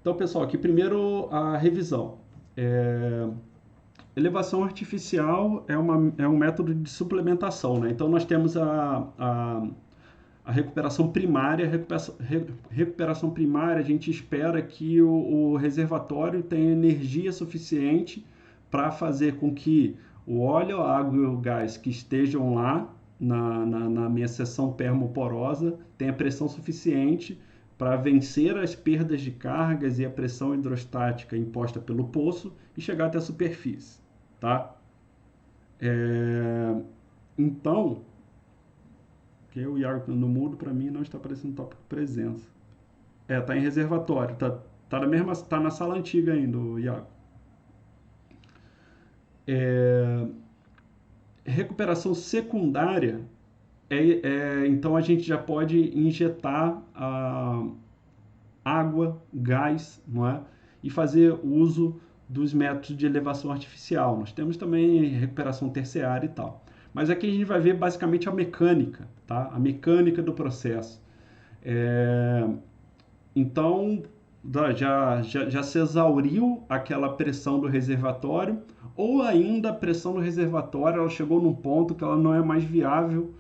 Então, pessoal, aqui primeiro a revisão. É, Elevação artificial é um método de suplementação, né? Então, nós temos a recuperação primária. Recuperação primária, a gente espera que o reservatório tenha energia suficiente para fazer com que o óleo, a água e o gás que estejam lá na minha seção permoporosa tenha pressão suficiente para vencer as perdas de cargas e a pressão hidrostática imposta pelo poço e chegar até a superfície, tá? É, Então, que o Iago no mudo para mim não está aparecendo tópico presença. Tá em reservatório, tá na sala antiga ainda, o Iago. É, Recuperação secundária então a gente já pode injetar água, gás, não é? E fazer uso dos métodos de elevação artificial. Nós temos também recuperação terciária e tal. Mas aqui a gente vai ver basicamente a mecânica, tá? A mecânica do processo. É, Então, já se exauriu aquela pressão do reservatório, ou ainda a pressão do reservatório ela chegou num ponto que ela não é mais viável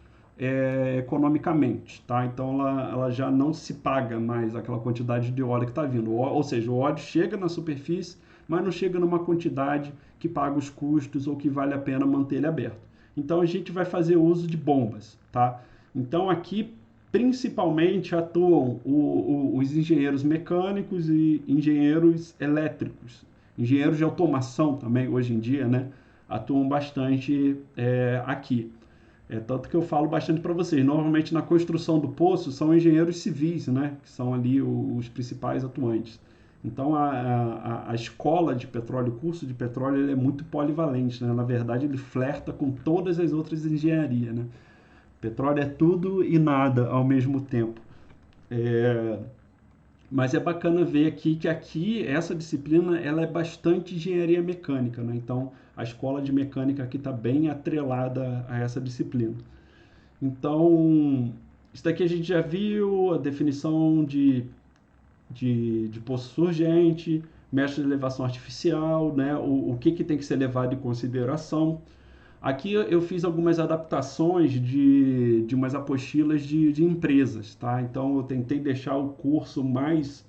economicamente, tá? Então ela já não se paga mais aquela quantidade de óleo que está vindo. Ou seja, o óleo chega na superfície, mas não chega numa quantidade que paga os custos ou que vale a pena manter ele aberto. Então a gente vai fazer uso de bombas, tá? Então aqui principalmente atuam os engenheiros mecânicos e engenheiros elétricos. Engenheiros de automação também, hoje em dia, né, atuam bastante aqui. Tanto que eu falo bastante para vocês. Normalmente na construção do poço são engenheiros civis, né, que são ali os principais atuantes. Então a escola de petróleo, o curso de petróleo, ele é muito polivalente, né? Na verdade ele flerta com todas as outras engenharias, né? Petróleo é tudo e nada ao mesmo tempo. É, mas é bacana ver aqui essa disciplina ela é bastante engenharia mecânica, né? Então a escola de mecânica aqui está bem atrelada a essa disciplina. Então isso daqui a gente já viu a definição de poço surgente, método de elevação artificial, né? O que tem que ser levado em consideração. Aqui eu fiz algumas adaptações de umas apostilas de empresas, tá? Então eu tentei deixar o curso mais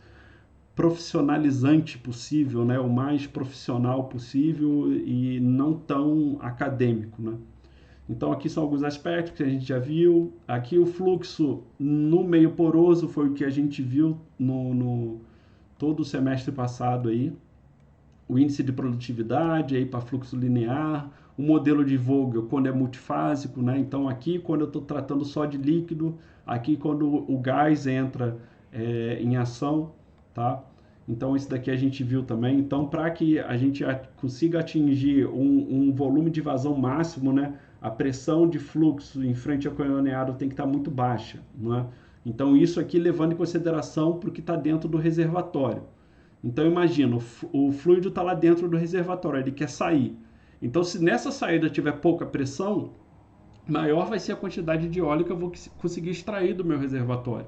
profissionalizante possível, né? O mais profissional possível e não tão acadêmico, né? Então aqui são alguns aspectos que a gente já viu. Aqui o fluxo no meio poroso foi o que a gente viu no todo o semestre passado aí, o índice de produtividade aí para fluxo linear, o modelo de Vogel quando é multifásico, né? Então aqui quando eu estou tratando só de líquido, aqui quando o gás entra em ação, tá? Então isso daqui a gente viu também. Então para que a gente consiga atingir um volume de vazão máximo, né? A pressão de fluxo em frente ao canhoneado tem que estar muito baixa, não é? Então isso aqui levando em consideração para o que está dentro do reservatório. Então imagina, o fluido está lá dentro do reservatório, ele quer sair. Então se nessa saída tiver pouca pressão, maior vai ser a quantidade de óleo que eu vou conseguir extrair do meu reservatório.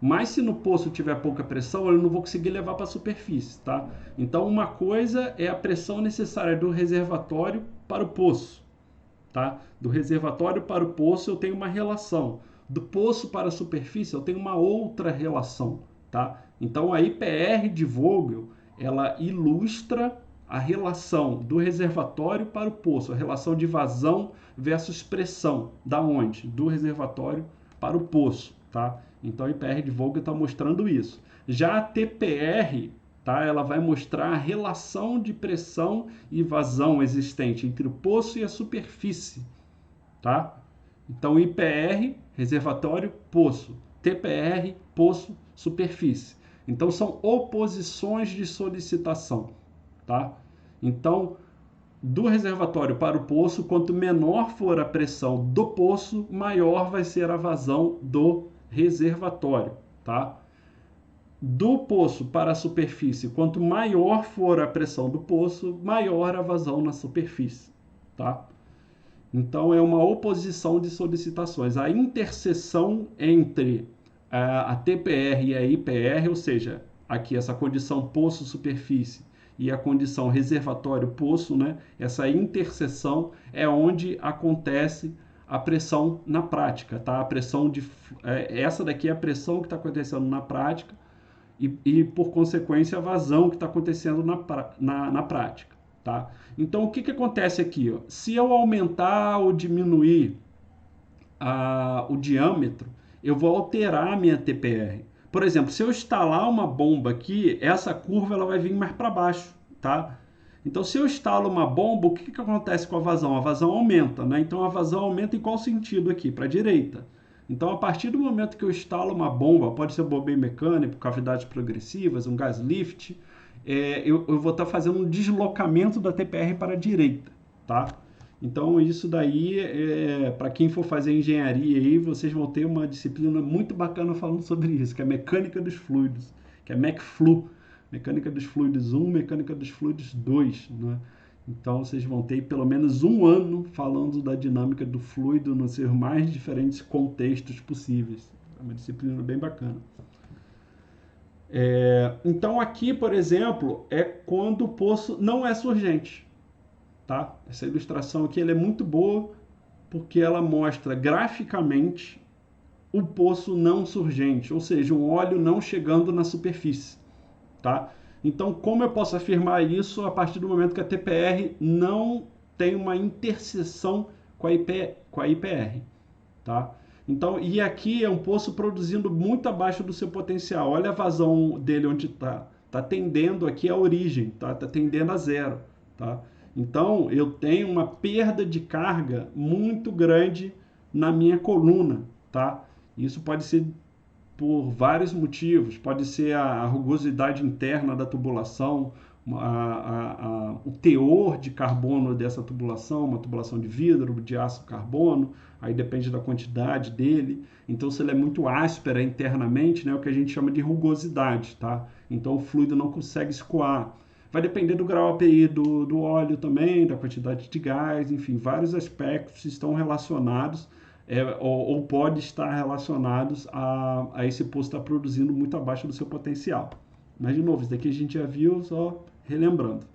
Mas se no poço tiver pouca pressão, eu não vou conseguir levar para a superfície, tá? Então uma coisa é a pressão necessária do reservatório para o poço, tá? Do reservatório para o poço eu tenho uma relação. Do poço para a superfície eu tenho uma outra relação, tá? Então a IPR de Vogel, ela ilustra a relação do reservatório para o poço, a relação de vazão versus pressão, da onde? Do reservatório para o poço, tá? Então a IPR de Vogel está mostrando isso. Já a TPR, tá? Ela vai mostrar a relação de pressão e vazão existente entre o poço e a superfície, tá? Então IPR, reservatório, poço. TPR, poço, superfície. Então são oposições de solicitação, tá? Então, do reservatório para o poço, quanto menor for a pressão do poço, maior vai ser a vazão do reservatório, tá? Do poço para a superfície, quanto maior for a pressão do poço, maior a vazão na superfície, tá? Então é uma oposição de solicitações. A interseção entre a TPR e a IPR, ou seja, aqui essa condição poço-superfície e a condição reservatório-poço, né? Essa interseção é onde acontece a pressão na prática, tá? A pressão essa daqui é a pressão que está acontecendo na prática e, por consequência, a vazão que está acontecendo na prática, tá? Então, o que acontece aqui? Ó? Se eu aumentar ou diminuir o diâmetro, eu vou alterar a minha TPR. Por exemplo, se eu instalar uma bomba aqui, essa curva ela vai vir mais para baixo, tá? Então, se eu instalo uma bomba, o que acontece com a vazão? A vazão aumenta, né? Então, a vazão aumenta em qual sentido aqui? Para a direita. Então, a partir do momento que eu instalo uma bomba, pode ser bombeiro mecânico, cavidades progressivas, um gas lift, eu vou estar fazendo um deslocamento da TPR para a direita, tá? Então, isso daí, para quem for fazer engenharia aí, vocês vão ter uma disciplina muito bacana falando sobre isso, que é mecânica dos fluidos, que é MecFlu. Mecânica dos fluidos 1, mecânica dos fluidos 2, né? Então, vocês vão ter pelo menos um ano falando da dinâmica do fluido nos seus mais diferentes contextos possíveis. É uma disciplina bem bacana. Então, aqui, por exemplo, é quando o poço não é surgente. Tá? Essa ilustração aqui ela é muito boa porque ela mostra graficamente o poço não surgente, ou seja, um óleo não chegando na superfície. Tá? Então, como eu posso afirmar isso a partir do momento que a TPR não tem uma interseção com a IPR? Tá? Então, e aqui é um poço produzindo muito abaixo do seu potencial. Olha a vazão dele onde está. Está tendendo aqui à origem, tá? Está tendendo a zero. Tá? Então, eu tenho uma perda de carga muito grande na minha coluna. Tá? Isso pode ser por vários motivos. Pode ser a rugosidade interna da tubulação, o teor de carbono dessa tubulação, uma tubulação de vidro, de aço carbono, aí depende da quantidade dele. Então, se ele é muito áspera internamente, né, é o que a gente chama de rugosidade, tá? Então, o fluido não consegue escoar. Vai depender do grau API do óleo também, da quantidade de gás, enfim, vários aspectos estão relacionados ou pode estar relacionados a esse poço estar produzindo muito abaixo do seu potencial. Mas, de novo, isso daqui a gente já viu, só relembrando.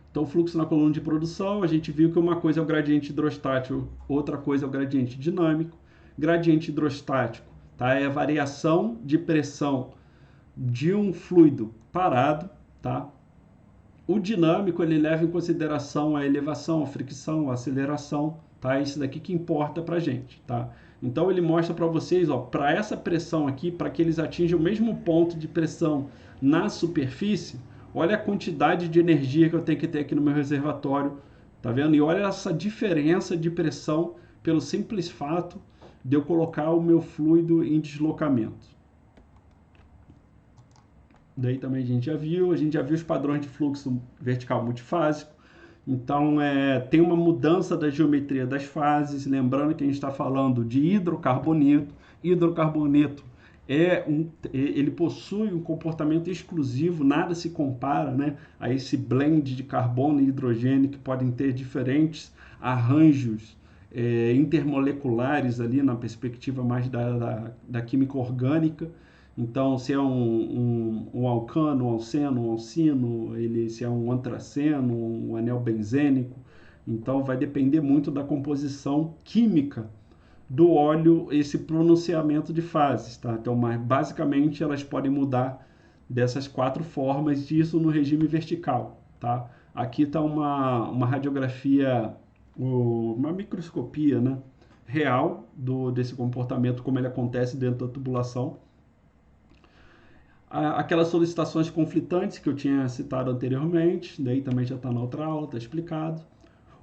Então, o fluxo na coluna de produção, a gente viu que uma coisa é o gradiente hidrostático, outra coisa é o gradiente dinâmico. Gradiente hidrostático, tá? É a variação de pressão de um fluido parado, tá? O dinâmico, ele leva em consideração a elevação, a fricção, a aceleração, tá? Isso daqui que importa pra gente, tá? Então, ele mostra para vocês, ó, para essa pressão aqui, para que eles atinjam o mesmo ponto de pressão na superfície, olha a quantidade de energia que eu tenho que ter aqui no meu reservatório, tá vendo? E olha essa diferença de pressão pelo simples fato de eu colocar o meu fluido em deslocamento. Daí também a gente já viu os padrões de fluxo vertical multifásico. Então, tem uma mudança da geometria das fases, lembrando que a gente está falando de hidrocarboneto. Hidrocarboneto ele possui um comportamento exclusivo, nada se compara, né, a esse blend de carbono e hidrogênio que podem ter diferentes arranjos intermoleculares ali na perspectiva mais da química orgânica. Então, se é um alcano, um alceno, um alcino, se é um antraceno, um anel benzênico. Então, vai depender muito da composição química do óleo, esse pronunciamento de fases. Tá? Então, basicamente, elas podem mudar dessas 4 formas, disso no regime vertical. Tá? Aqui está uma radiografia, uma microscopia, né, real desse comportamento, como ele acontece dentro da tubulação. Aquelas solicitações conflitantes que eu tinha citado anteriormente, daí também já está na outra aula, está explicado.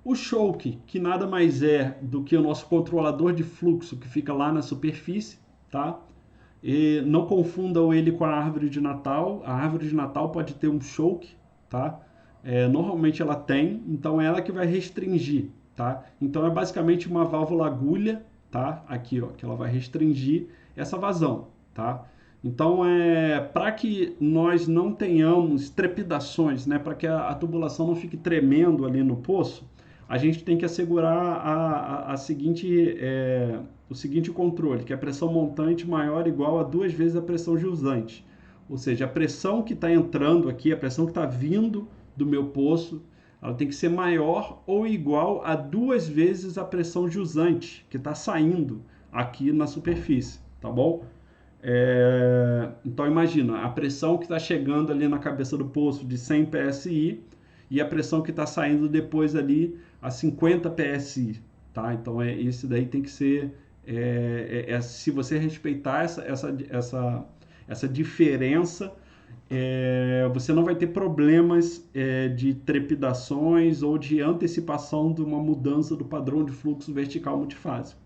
O choke, que nada mais é do que o nosso controlador de fluxo, que fica lá na superfície, tá? E não confundam ele com a árvore de Natal. A árvore de Natal pode ter um choke, tá? Normalmente ela tem, então é ela que vai restringir, tá? Então é basicamente uma válvula agulha, tá? Aqui, ó, que ela vai restringir essa vazão, tá? Então, para que nós não tenhamos trepidações, né, para que a tubulação não fique tremendo ali no poço, a gente tem que assegurar o seguinte controle, que é a pressão montante maior ou igual a 2 vezes a pressão jusante. Ou seja, a pressão que está entrando aqui, a pressão que está vindo do meu poço, ela tem que ser maior ou igual a 2 vezes a pressão jusante que está saindo aqui na superfície, tá bom? Então imagina, a pressão que está chegando ali na cabeça do poço de 100 psi e a pressão que está saindo depois ali a 50 psi, tá? Então esse daí tem que ser, se você respeitar essa diferença, você não vai ter problemas de trepidações ou de antecipação de uma mudança do padrão de fluxo vertical multifásico,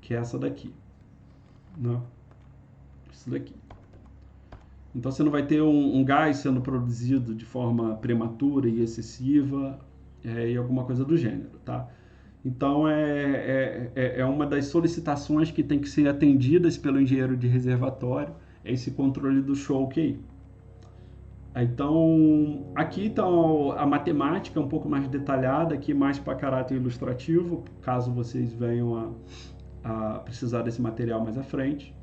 que é essa daqui, né? Isso daqui. Então você não vai ter um gás sendo produzido de forma prematura e excessiva e alguma coisa do gênero, tá? Então é uma das solicitações que tem que ser atendidas pelo engenheiro de reservatório, é esse controle do choke aí. Então, aqui está a matemática um pouco mais detalhada, aqui mais para caráter ilustrativo, caso vocês venham a precisar desse material mais à frente.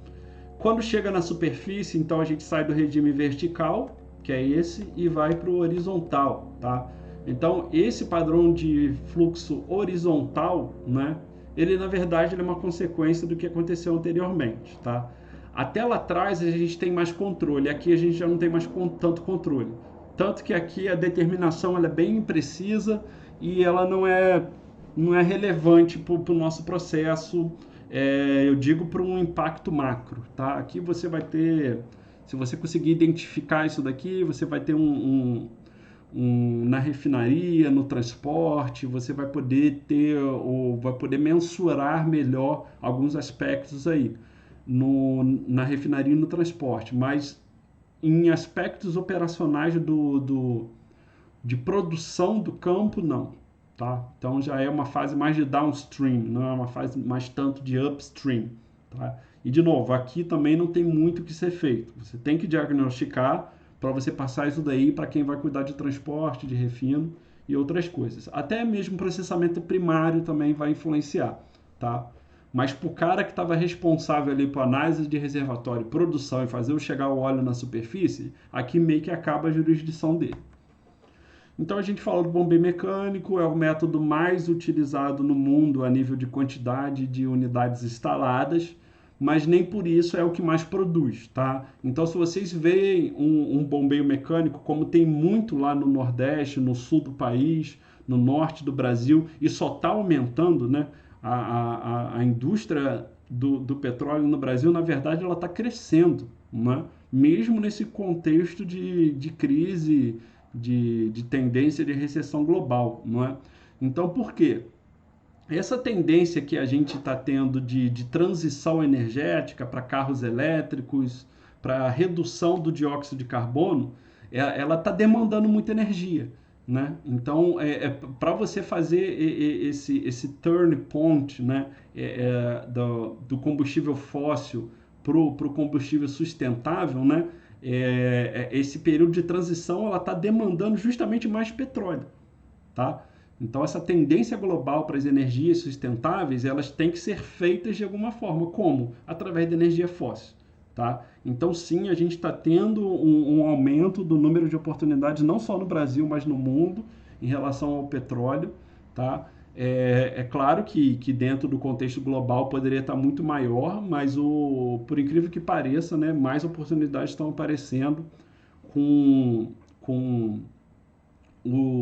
Quando chega na superfície, então a gente sai do regime vertical, que é esse, e vai para o horizontal, tá? Então, esse padrão de fluxo horizontal, né, ele na verdade ele é uma consequência do que aconteceu anteriormente, tá? Até lá atrás a gente tem mais controle, aqui a gente já não tem mais tanto controle. Tanto que aqui a determinação ela é bem imprecisa e ela não é relevante para o nosso processo, eu digo para um impacto macro, tá? Aqui você vai ter, se você conseguir identificar isso daqui, você vai ter na refinaria, no transporte, você vai poder ter, ou vai poder mensurar melhor alguns aspectos aí. Na refinaria e no transporte, mas em aspectos operacionais de produção do campo, não. Tá? Então já é uma fase mais de downstream, não é uma fase mais tanto de upstream. Tá? E de novo, aqui também não tem muito o que ser feito. Você tem que diagnosticar para você passar isso daí para quem vai cuidar de transporte, de refino e outras coisas. Até mesmo processamento primário também vai influenciar. Tá? Mas para o cara que estava responsável ali por análise de reservatório, produção e fazer chegar o óleo na superfície, aqui meio que acaba a jurisdição dele. Então a gente fala do bombeio mecânico, é o método mais utilizado no mundo a nível de quantidade de unidades instaladas, mas nem por isso é o que mais produz, tá? Então se vocês veem um bombeio mecânico, como tem muito lá no Nordeste, no sul do país, no norte do Brasil, e só está aumentando, né? A indústria do petróleo no Brasil, na verdade, ela está crescendo, né? Mesmo nesse contexto de crise, de tendência de recessão global, não é? Então, por quê? Essa tendência que a gente está tendo de transição energética para carros elétricos, para redução do dióxido de carbono, ela está demandando muita energia, né? Então, para você fazer esse turn point, né, do combustível fóssil para o combustível sustentável, né, esse período de transição ela está demandando justamente mais petróleo, tá? Então essa tendência global para as energias sustentáveis elas têm que ser feitas de alguma forma, como? Através da energia fóssil, tá? Então sim, a gente está tendo um aumento do número de oportunidades não só no Brasil, mas no mundo em relação ao petróleo, tá? É claro que dentro do contexto global poderia estar muito maior, mas por incrível que pareça, né, mais oportunidades estão aparecendo com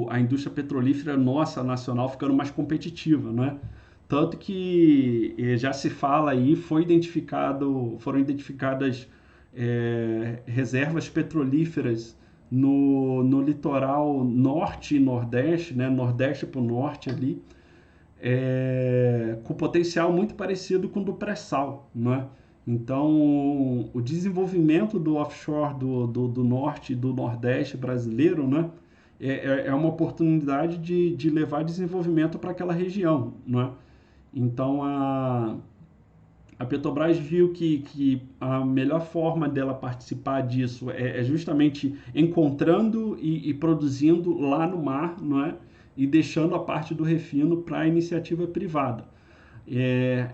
a indústria petrolífera nossa, nacional, ficando mais competitiva, né? Tanto que já se fala aí, foram identificadas reservas petrolíferas no litoral norte e nordeste, né? Nordeste para o norte ali, com potencial muito parecido com o do pré-sal, né? Então, o desenvolvimento do offshore do norte e do nordeste brasileiro, né, é uma oportunidade de levar desenvolvimento para aquela região, né? Então, a Petrobras viu que a melhor forma dela participar disso é justamente encontrando e produzindo lá no mar, não é? E deixando a parte do refino para a iniciativa privada.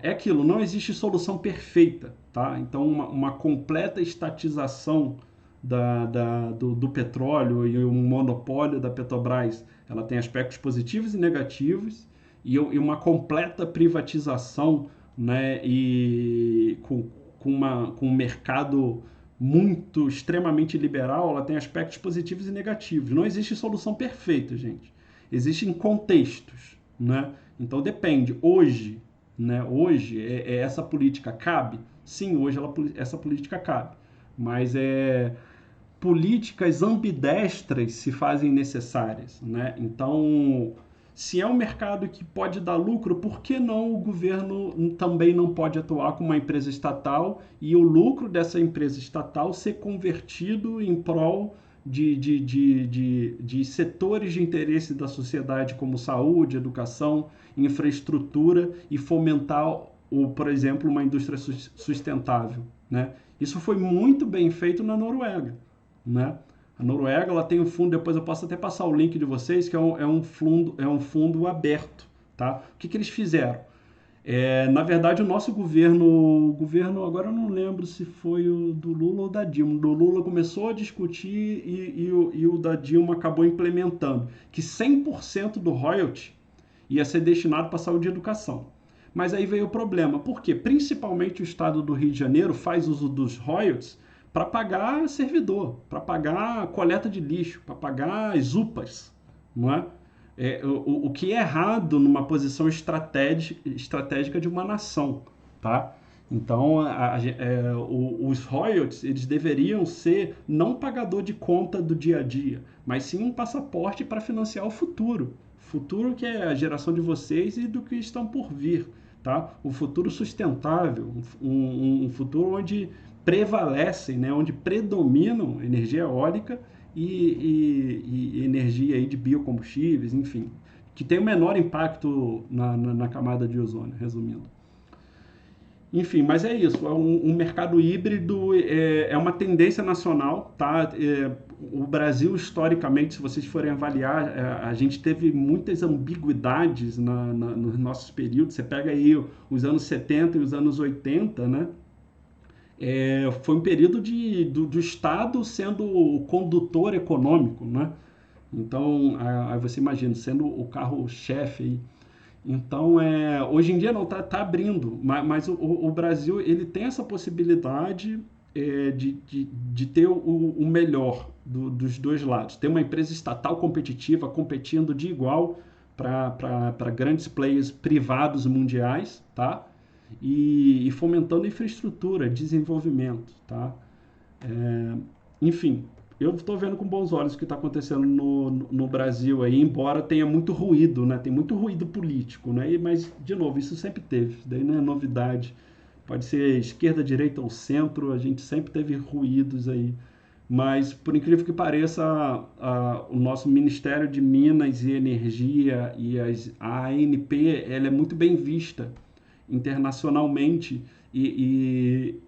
Aquilo, não existe solução perfeita, tá? Então uma completa estatização do petróleo e o monopólio da Petrobras, ela tem aspectos positivos e negativos, e uma completa privatização, né, e com um mercado muito extremamente liberal, ela tem aspectos positivos e negativos. Não existe solução perfeita, gente. Existem contextos, né? Então depende. Hoje, né? Hoje essa política cabe? Sim, hoje essa política cabe. Mas políticas ambidestras se fazem necessárias, né? Então, se é um mercado que pode dar lucro, por que não o governo também não pode atuar como uma empresa estatal e o lucro dessa empresa estatal ser convertido em prol de setores de interesse da sociedade, como saúde, educação, infraestrutura, e fomentar, por exemplo, uma indústria sustentável, né? Isso foi muito bem feito na Noruega, né? A Noruega, ela tem um fundo, depois eu posso até passar o link de vocês, que é um fundo aberto, tá? O que eles fizeram? Na verdade, o governo, agora eu não lembro se foi o do Lula ou da Dilma. O do Lula começou a discutir e o da Dilma acabou implementando que 100% do royalty ia ser destinado para saúde e educação. Mas aí veio o problema, porque principalmente o estado do Rio de Janeiro faz uso dos royalties para pagar servidor, para pagar coleta de lixo, para pagar as UPAs, não é? O que é errado numa posição estratégica de uma nação, tá? Então, os royalties, eles deveriam ser não pagador de conta do dia a dia, mas sim um passaporte para financiar o futuro. Futuro que é a geração de vocês e do que estão por vir, tá? O futuro sustentável, um futuro onde prevalecem, né? Onde predominam energia eólica e energia aí de biocombustíveis, enfim, que tem o menor impacto na camada de ozônio, resumindo. Enfim, mas é isso, é um mercado híbrido, é uma tendência nacional, tá? O Brasil, historicamente, se vocês forem avaliar, a gente teve muitas ambiguidades nos nossos períodos. Você pega aí os anos 70 e os anos 80, né? Foi um período do Estado sendo o condutor econômico, né? Então, aí você imagina, sendo o carro-chefe aí. Então, hoje em dia não está abrindo, mas o Brasil ele tem essa possibilidade de ter o melhor dos dois lados. Ter uma empresa estatal competitiva, competindo de igual para grandes players privados mundiais, tá? E fomentando infraestrutura, desenvolvimento, tá? Enfim, eu estou vendo com bons olhos o que está acontecendo no Brasil aí, embora tenha muito ruído, né? Tem muito ruído político, né? Mas, de novo, isso sempre teve, isso daí não é novidade. Pode ser esquerda, direita ou centro, a gente sempre teve ruídos aí. Mas, por incrível que pareça, o nosso Ministério de Minas e Energia e a ANP, ela é muito bem vista internacionalmente e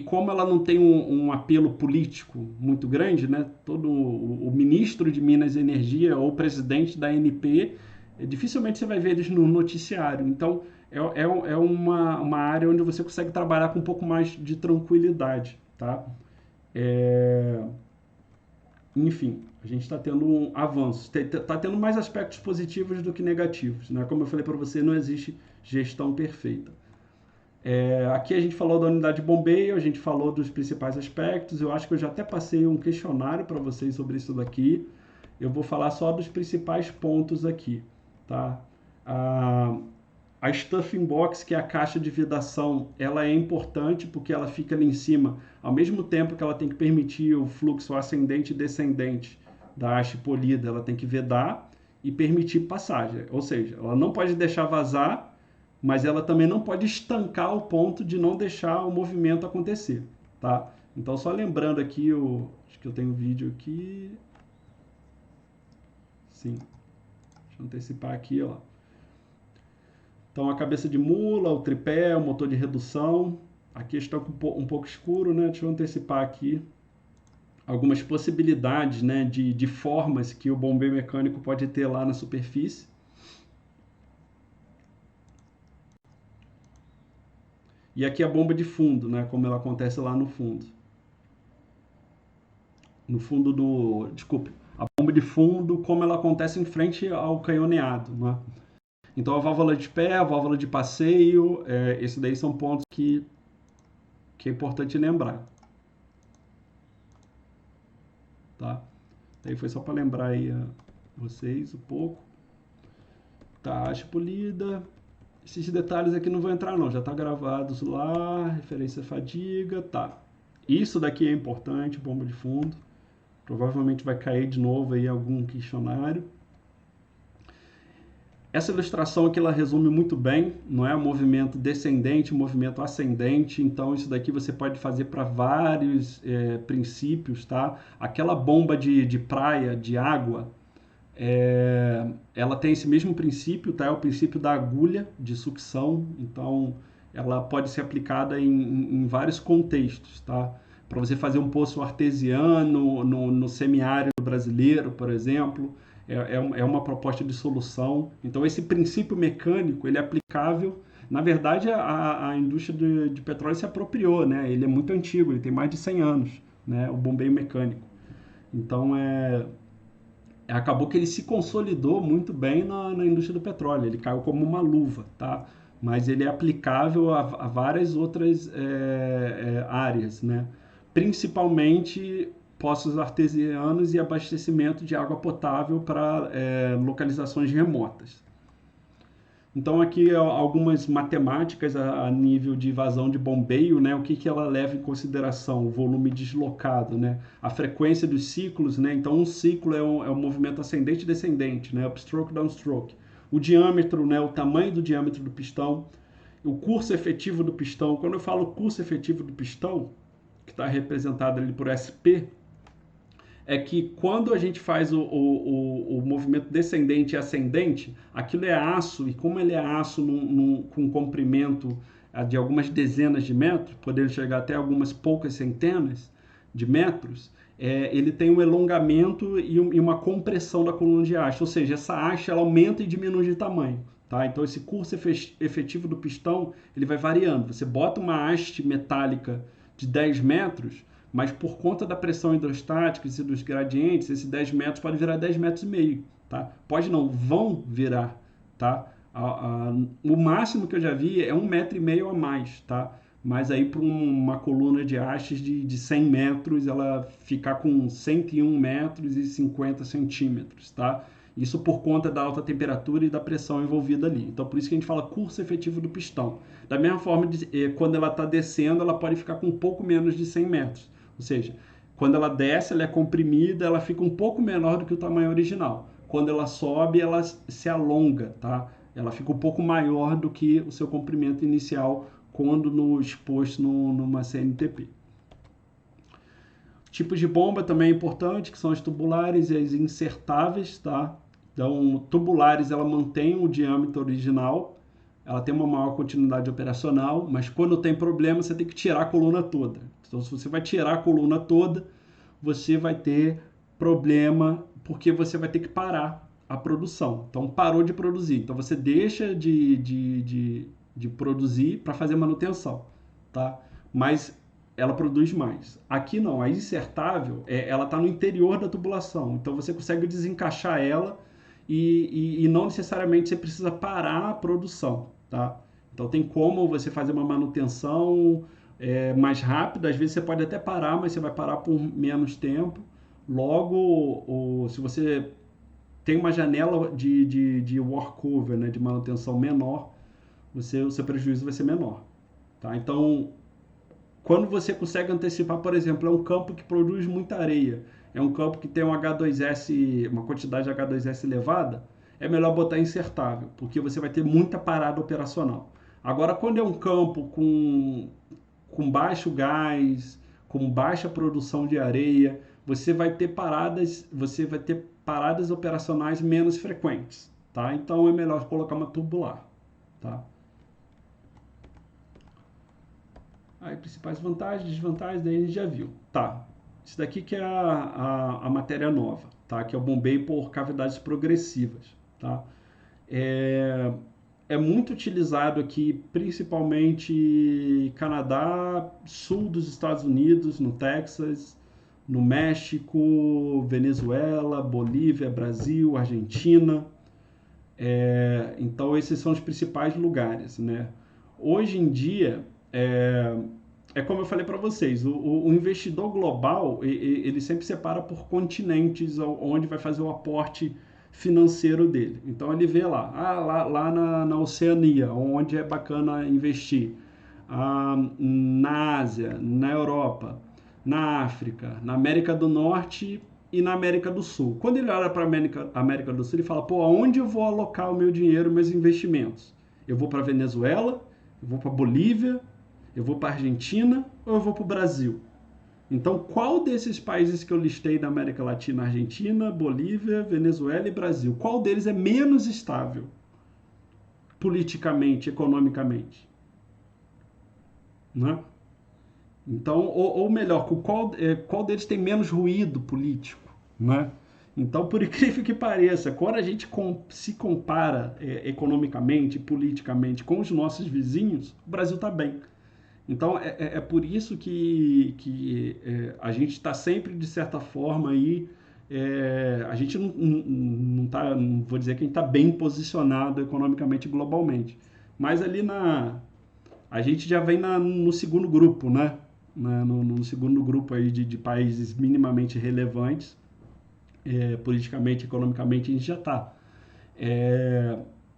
como ela não tem um apelo político muito grande, né? Todo o ministro de Minas e Energia ou o presidente da ANP, dificilmente você vai ver eles no noticiário. Então, é uma área onde você consegue trabalhar com um pouco mais de tranquilidade, tá? É, Enfim, a gente está tendo um avanço, está tendo mais aspectos positivos do que negativos, né? Como eu falei para você, não existe gestão perfeita. Aqui a gente falou da unidade de bombeio, a gente falou dos principais aspectos. Eu acho que eu já até passei um questionário para vocês sobre isso daqui. Eu vou falar só dos principais pontos aqui, tá? A, a stuffing box, que é a caixa de vedação, ela é importante porque ela fica ali em cima, ao mesmo tempo que ela tem que permitir o fluxo ascendente e descendente da haste polida, ela tem que vedar e permitir passagem. Ou seja, ela não pode deixar vazar, mas ela também não pode estancar ao ponto de não deixar o movimento acontecer, tá? Então, só lembrando aqui, acho que eu tenho um vídeo aqui. Sim, deixa eu antecipar aqui, ó. Então, a cabeça de mula, o tripé, o motor de redução. Aqui está um pouco escuro, né? Deixa eu antecipar aqui algumas possibilidades, né, de formas que o bombeiro mecânico pode ter lá na superfície. E aqui a bomba de fundo, né, como ela acontece lá no fundo. no fundo do, desculpe, a bomba de fundo, como ela acontece em frente ao canhoneado, né? Então a válvula de pé, a válvula de passeio, esses daí são pontos que é importante lembrar, tá? Aí foi só para lembrar aí vocês um pouco. Tá, haste polida. Esses detalhes aqui não vou entrar não, já está gravados lá, referência à fadiga, tá. Isso daqui é importante, bomba de fundo. Provavelmente vai cair de novo aí algum questionário. Essa ilustração aqui ela resume muito bem, não é? Movimento descendente, movimento ascendente. Então isso daqui você pode fazer para vários princípios, tá? Aquela bomba de praia, de água, ela tem esse mesmo princípio, tá? É o princípio da agulha de sucção. Então ela pode ser aplicada em vários contextos, tá? Para você fazer um poço artesiano no semiárido brasileiro, por exemplo, é uma proposta de solução. Então esse princípio mecânico ele é aplicável. Na verdade, a indústria de petróleo se apropriou, né? Ele é muito antigo, ele tem mais de 100 anos, né? O bombeio mecânico. Então acabou que ele se consolidou muito bem na indústria do petróleo. Ele caiu como uma luva, tá? Mas ele é aplicável a várias outras áreas, né? Principalmente poços artesianos e abastecimento de água potável para localizações remotas. Então aqui algumas matemáticas a nível de vazão de bombeio, né? O que ela leva em consideração? O volume deslocado, né? A frequência dos ciclos, né? Então um ciclo é um movimento ascendente e descendente, né? Upstroke, downstroke. O diâmetro, né? O tamanho do diâmetro do pistão. O curso efetivo do pistão. Quando eu falo curso efetivo do pistão, que está representado ali por SP, é que quando a gente faz o movimento descendente e ascendente, aquilo é aço, e como ele é aço com comprimento de algumas dezenas de metros, podendo chegar até algumas poucas centenas de metros, ele tem um elongamento e uma compressão da coluna de haste, ou seja, essa haste ela aumenta e diminui de tamanho. Tá? Então esse curso efetivo do pistão ele vai variando. Você bota uma haste metálica de 10 metros, mas por conta da pressão hidrostática e dos gradientes, esses 10 metros pode virar 10 metros e meio, tá? Pode não, vão virar, tá? O máximo que eu já vi é 1,5 metro a mais, tá? Mas aí para uma coluna de hastes de 100 metros, ela ficar com 101 metros e 50 centímetros, tá? Isso por conta da alta temperatura e da pressão envolvida ali. Então, por isso que a gente fala curso efetivo do pistão. Da mesma forma, quando ela está descendo, ela pode ficar com um pouco menos de 100 metros. Ou seja, quando ela desce, ela é comprimida, ela fica um pouco menor do que o tamanho original. Quando ela sobe, ela se alonga, tá? Ela fica um pouco maior do que o seu comprimento inicial quando exposto numa CNTP. Tipos de bomba também é importante, que são as tubulares e as insertáveis, tá? Então, tubulares, ela mantém o diâmetro original, ela tem uma maior continuidade operacional, mas quando tem problema, você tem que tirar a coluna toda. Então, se você vai tirar a coluna toda, você vai ter problema, porque você vai ter que parar a produção. Então, parou de produzir. Então, você deixa de produzir para fazer manutenção, tá? Mas ela produz mais. Aqui não, a insertável, ela está no interior da tubulação. Então, você consegue desencaixar ela e não necessariamente você precisa parar a produção, tá? Então tem como você fazer uma manutenção mais rápida, às vezes você pode até parar, mas você vai parar por menos tempo. Logo, se você tem uma janela de workover, né, de manutenção menor, o seu prejuízo vai ser menor. Tá? Então, quando você consegue antecipar, por exemplo, é um campo que produz muita areia, é um campo que tem um H2S, uma quantidade de H2S elevada, é melhor botar insertável, porque você vai ter muita parada operacional. Agora, quando é um campo com baixo gás, com baixa produção de areia, você vai ter paradas operacionais menos frequentes, tá? Então é melhor colocar uma tubular, tá? Aí, principais vantagens, desvantagens, daí a gente já viu. Tá, isso daqui que é a matéria nova, tá? Que é o bombeio por cavidades progressivas, tá? É, é muito utilizado aqui, principalmente Canadá, sul dos Estados Unidos, no Texas, no México, Venezuela, Bolívia, Brasil, Argentina. Então, esses são os principais lugares, né? Hoje em dia, como eu falei para vocês, o investidor global, ele sempre separa por continentes onde vai fazer o aporte financeiro dele. Então, ele vê lá na Oceania, onde é bacana investir. Na Ásia, na Europa, na África, na América do Norte e na América do Sul. Quando ele olha para a América do Sul, ele fala, pô, aonde eu vou alocar o meu dinheiro, meus investimentos? Eu vou para a Venezuela, eu vou para a Bolívia, eu vou para a Argentina ou eu vou para o Brasil? Então, qual desses países que eu listei da América Latina, Argentina, Bolívia, Venezuela e Brasil, qual deles é menos estável politicamente, economicamente? Né? Então, ou melhor, qual deles tem menos ruído político, né? Então, por incrível que pareça, quando a gente se compara economicamente, politicamente com os nossos vizinhos, o Brasil está bem. Então, é por isso que a gente está sempre, de certa forma, aí, a gente não tá, não vou dizer que a gente está bem posicionado economicamente globalmente, mas ali a gente já vem no segundo grupo, né? No segundo grupo aí de países minimamente relevantes, politicamente, economicamente, a gente já está.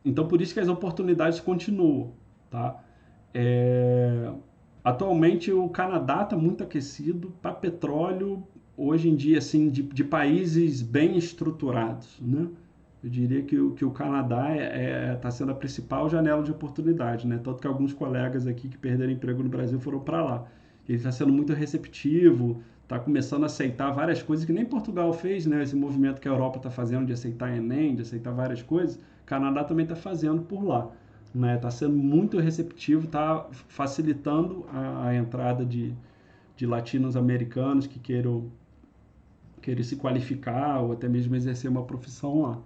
Então, por isso que as oportunidades continuam, tá? Atualmente, o Canadá está muito aquecido para petróleo, hoje em dia, assim, de países bem estruturados, né? Eu diria que o Canadá está sendo a principal janela de oportunidade, né? Tanto que alguns colegas aqui que perderam emprego no Brasil foram para lá. Ele está sendo muito receptivo, está começando a aceitar várias coisas que nem Portugal fez, né? Esse movimento que a Europa está fazendo de aceitar Enem, de aceitar várias coisas, o Canadá também está fazendo por lá, né? Está sendo muito receptivo, está facilitando a entrada de latinos americanos que queiram se qualificar ou até mesmo exercer uma profissão lá.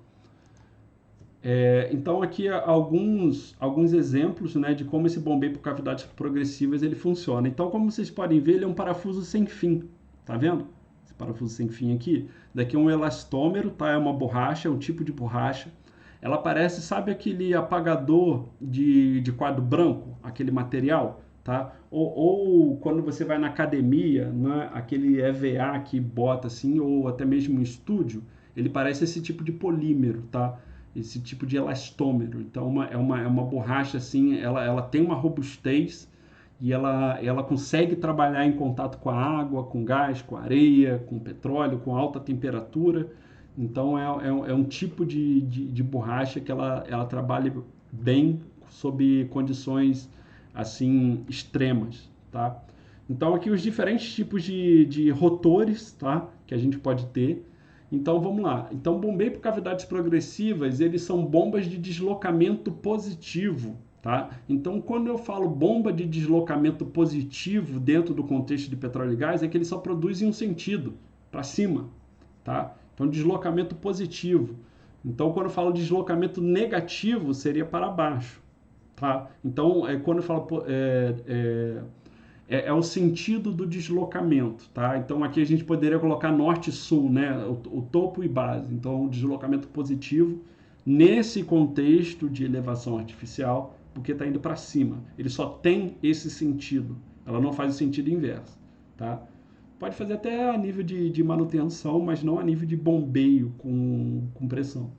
Então aqui alguns exemplos, né, de como esse bombeio por cavidades progressivas ele funciona. Então, como vocês podem ver, ele é um parafuso sem fim, tá vendo? Esse parafuso sem fim aqui. Daqui é um elastômero, tá? É uma borracha, é um tipo de borracha. Ela parece, sabe aquele apagador de quadro branco, aquele material, tá? Ou quando você vai na academia, né, aquele EVA que bota assim, ou até mesmo em estúdio, ele parece esse tipo de polímero, tá? Esse tipo de elastômero. Então, é uma borracha assim, ela tem uma robustez e ela consegue trabalhar em contato com a água, com gás, com areia, com petróleo, com alta temperatura. Então, é um tipo de borracha que ela trabalha bem sob condições assim extremas, tá? Então, aqui os diferentes tipos de rotores, tá? Que a gente pode ter. Então vamos lá. Então, bombeio por cavidades progressivas, eles são bombas de deslocamento positivo, tá? Então, quando eu falo bomba de deslocamento positivo dentro do contexto de petróleo e gás, é que ele só produz em um sentido, para cima, tá? Então, deslocamento positivo. Então, quando eu falo deslocamento negativo, seria para baixo, tá? Então, quando eu falo o sentido do deslocamento, tá? Então aqui a gente poderia colocar norte e sul, né? O topo e base. Então, o deslocamento positivo nesse contexto de elevação artificial, porque está indo para cima. Ele só tem esse sentido. Ela não faz o sentido inverso, tá? Pode fazer até a nível de manutenção, mas não a nível de bombeio com pressão.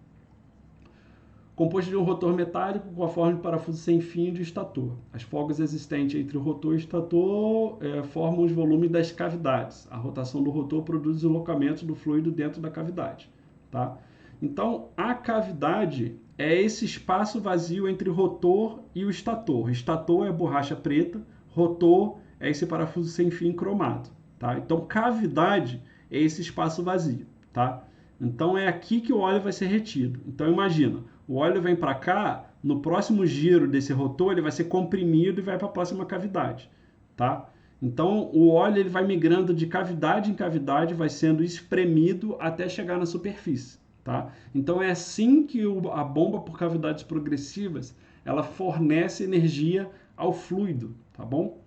Composto de um rotor metálico com a forma de parafuso sem fim e de estator. As folgas existentes entre o rotor e o estator formam os volumes das cavidades. A rotação do rotor produz deslocamentos do fluido dentro da cavidade. Tá? Então, a cavidade é esse espaço vazio entre o rotor e o estator. O estator é a borracha preta, rotor é esse parafuso sem fim cromado. Tá? Então, cavidade é esse espaço vazio. Tá? Então, é aqui que o óleo vai ser retido. Então, imagina, o óleo vem para cá, no próximo giro desse rotor, ele vai ser comprimido e vai para a próxima cavidade, tá? Então, o óleo ele vai migrando de cavidade em cavidade, vai sendo espremido até chegar na superfície, tá? Então, é assim que a bomba por cavidades progressivas, ela fornece energia ao fluido, tá bom?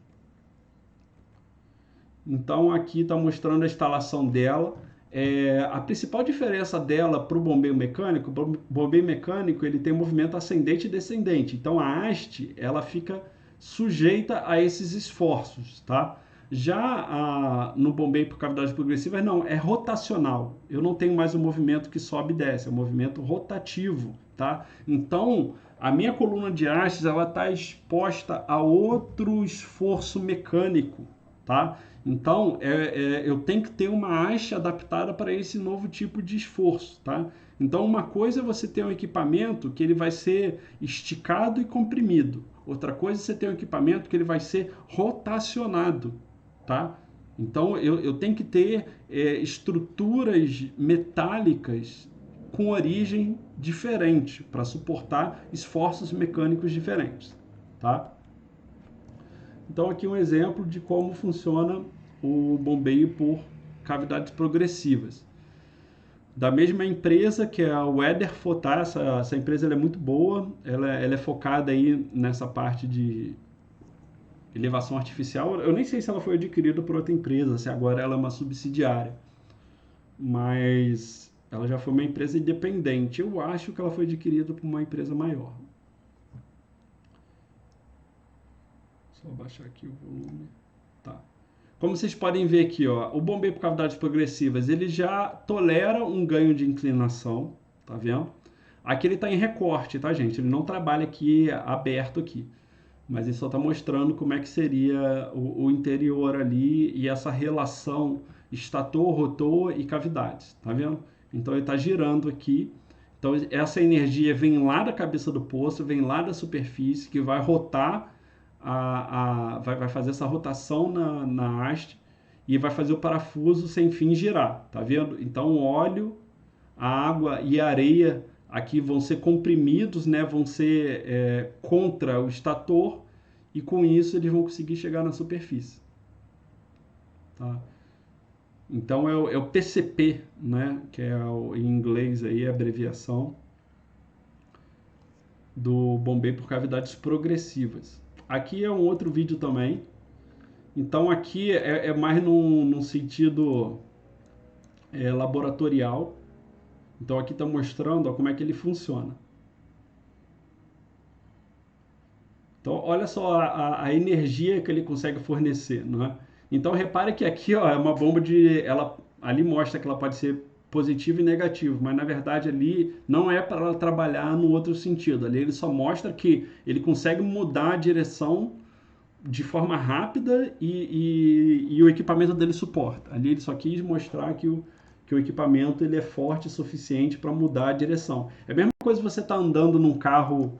Então aqui está mostrando a instalação dela. A principal diferença dela para o bombeio mecânico, o bombeio mecânico ele tem movimento ascendente e descendente. Então a haste ela fica sujeita a esses esforços, tá? Já no bombeio por cavidades progressivas, não, é rotacional. Eu não tenho mais um movimento que sobe e desce, é um movimento rotativo, tá? Então, a minha coluna de hastes, ela está exposta a outro esforço mecânico, tá? Então, eu tenho que ter uma haste adaptada para esse novo tipo de esforço, tá? Então, uma coisa é você ter um equipamento que ele vai ser esticado e comprimido. Outra coisa é você ter um equipamento que ele vai ser rotacionado, tá? Então, eu tenho que ter estruturas metálicas com origem diferente para suportar esforços mecânicos diferentes, tá? Então aqui um exemplo de como funciona o bombeio por cavidades progressivas. Da mesma empresa que é a Weatherford, tá? Essa empresa ela é muito boa, ela é focada aí nessa parte de elevação artificial. Eu nem sei se ela foi adquirida por outra empresa, se agora ela é uma subsidiária, mas ela já foi uma empresa independente. Eu acho que ela foi adquirida por uma empresa maior. Só baixar aqui o volume. Tá. Como vocês podem ver aqui, ó, o bombeio por cavidades progressivas, ele já tolera um ganho de inclinação, tá vendo? Aqui ele está em recorte, tá, gente? Ele não trabalha aqui aberto aqui, mas ele só está mostrando como é que seria o interior ali e essa relação estator, rotor e cavidades, tá vendo? Então ele está girando aqui. Então essa energia vem lá da cabeça do poço, vem lá da superfície, que vai rotar vai fazer essa rotação na haste e vai fazer o parafuso sem fim girar, tá vendo? Então o óleo, a água e a areia aqui vão ser comprimidos, né? Vão ser contra o estator e com isso eles vão conseguir chegar na superfície, tá? Então é o PCP, né? Que é em inglês aí a abreviação do bombeio por cavidades progressivas. Aqui é um outro vídeo também. Então aqui é mais num sentido laboratorial. Então aqui está mostrando como é que ele funciona. Então olha só a energia que ele consegue fornecer, não é? Então repare que aqui ó, é uma bomba ali mostra que ela pode ser positivo e negativo, mas na verdade ali não é para ela trabalhar no outro sentido. Ali ele só mostra que ele consegue mudar a direção de forma rápida e o equipamento dele suporta. Ali ele só quis mostrar que o equipamento ele é forte o suficiente para mudar a direção. É a mesma coisa você estar andando num carro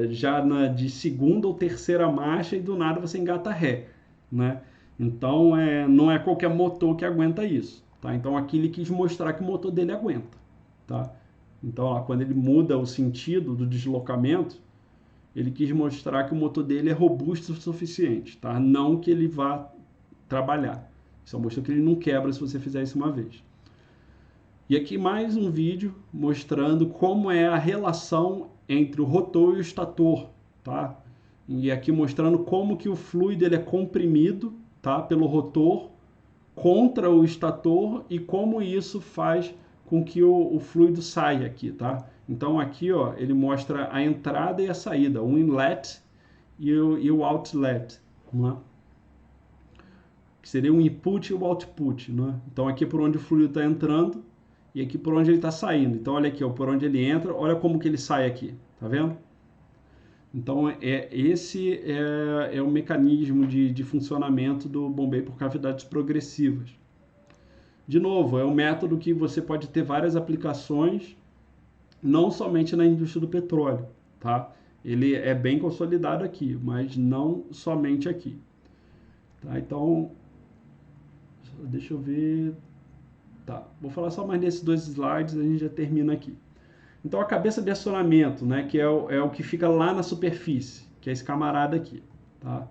já de segunda ou terceira marcha e do nada você engata ré, né? Então não é qualquer motor que aguenta isso, tá? Então aqui ele quis mostrar que o motor dele aguenta, tá? Então ó, quando ele muda o sentido do deslocamento, ele quis mostrar que o motor dele é robusto o suficiente, tá? Não que ele vá trabalhar. Só mostrou que ele não quebra se você fizer isso uma vez. E aqui mais um vídeo mostrando como é a relação entre o rotor e o estator, tá? E aqui mostrando como que o fluido ele é comprimido, tá? Pelo rotor contra o estator e como isso faz com que o fluido saia aqui, tá? Então aqui ó, ele mostra a entrada e a saída, o inlet e o outlet, né? Que seria o input e o output, né? Então aqui é por onde o fluido está entrando e aqui por onde ele está saindo. Então olha aqui, ó, por onde ele entra, olha como que ele sai aqui, tá vendo? Então esse é o mecanismo de funcionamento do bombeio por cavidades progressivas. De novo, é um método que você pode ter várias aplicações, não somente na indústria do petróleo, tá? Ele é bem consolidado aqui, mas não somente aqui. Tá? Então, deixa eu ver. Tá, vou falar só mais desses dois slides e a gente já termina aqui. Então, a cabeça de acionamento, né, que é o que fica lá na superfície, que é esse camarada aqui, tá?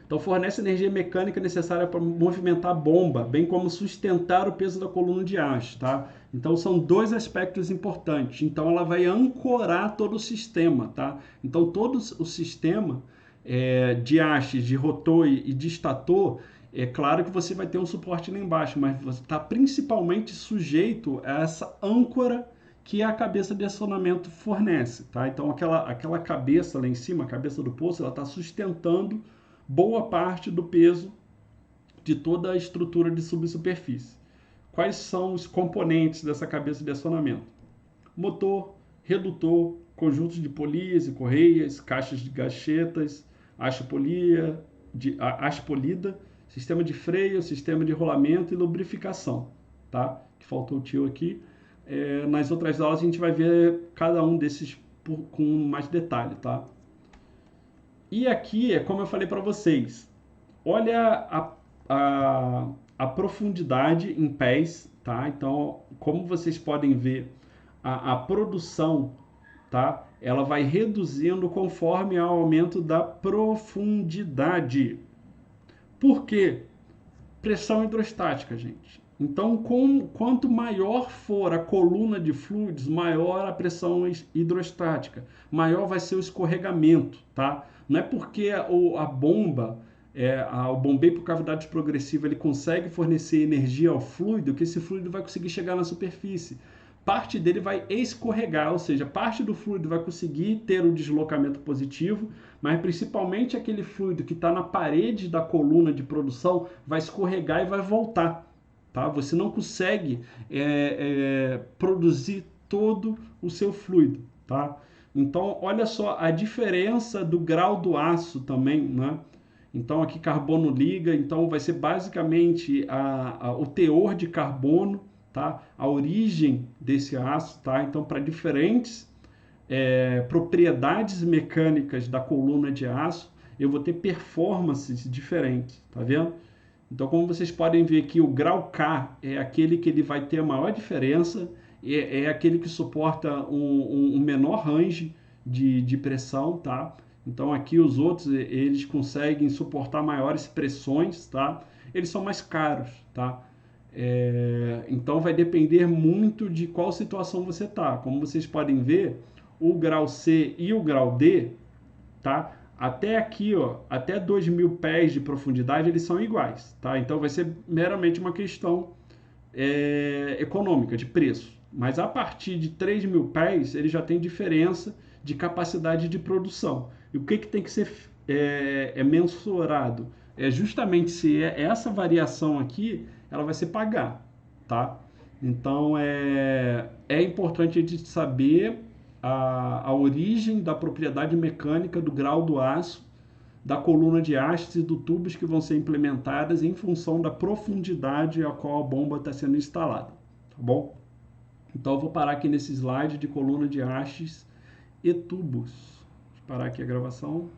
Então, fornece energia mecânica necessária para movimentar a bomba, bem como sustentar o peso da coluna de haste, tá? Então, são dois aspectos importantes. Então, ela vai ancorar todo o sistema, tá? Então, todo o sistema, de hastes, de rotor e de estator, é claro que você vai ter um suporte lá embaixo, mas você está principalmente sujeito a essa âncora que a cabeça de acionamento fornece, tá? Então aquela cabeça lá em cima, a cabeça do poço, ela está sustentando boa parte do peso de toda a estrutura de subsuperfície. Quais são os componentes dessa cabeça de acionamento? Motor, redutor, conjuntos de polias e correias, caixas de gachetas, haste polida, sistema de freio, sistema de rolamento e lubrificação, tá? Que faltou o tio aqui. Nas outras aulas a gente vai ver cada um desses com mais detalhe, tá? E aqui é como eu falei para vocês, olha a profundidade em pés, tá? Então, como vocês podem ver, a produção, tá? Ela vai reduzindo conforme o aumento da profundidade. Por quê? Pressão hidrostática, gente. Então, quanto maior for a coluna de fluidos, maior a pressão hidrostática, maior vai ser o escorregamento, tá? Não é porque a bomba, o bombeio por cavidade progressiva, ele consegue fornecer energia ao fluido, que esse fluido vai conseguir chegar na superfície. Parte dele vai escorregar, ou seja, parte do fluido vai conseguir ter o deslocamento positivo, mas principalmente aquele fluido que está na parede da coluna de produção vai escorregar e vai voltar. Tá? Você não consegue produzir todo o seu fluido. Tá? Então, olha só a diferença do grau do aço também, né? Então, aqui carbono liga, então vai ser basicamente o teor de carbono, tá? A origem desse aço, tá? Então, para diferentes propriedades mecânicas da coluna de aço, eu vou ter performances diferentes, tá vendo? Então, como vocês podem ver aqui, o grau K é aquele que ele vai ter a maior diferença, é aquele que suporta um menor range de pressão, tá? Então, aqui os outros, eles conseguem suportar maiores pressões, tá? Eles são mais caros, tá? Então, vai depender muito de qual situação você tá. Como vocês podem ver, o grau C e o grau D, tá? Até aqui, ó, até 2.000 pés de profundidade, eles são iguais, tá? Então, vai ser meramente uma questão econômica, de preço. Mas a partir de 3.000 pés, ele já tem diferença de capacidade de produção. E o que tem que ser mensurado? É justamente se essa variação aqui, ela vai ser pagar, tá? Então, é importante a gente saber a origem da propriedade mecânica do grau do aço, da coluna de hastes e do tubos que vão ser implementadas em função da profundidade a qual a bomba está sendo instalada, tá bom? Então eu vou parar aqui nesse slide de coluna de hastes e tubos. Vou parar aqui a gravação.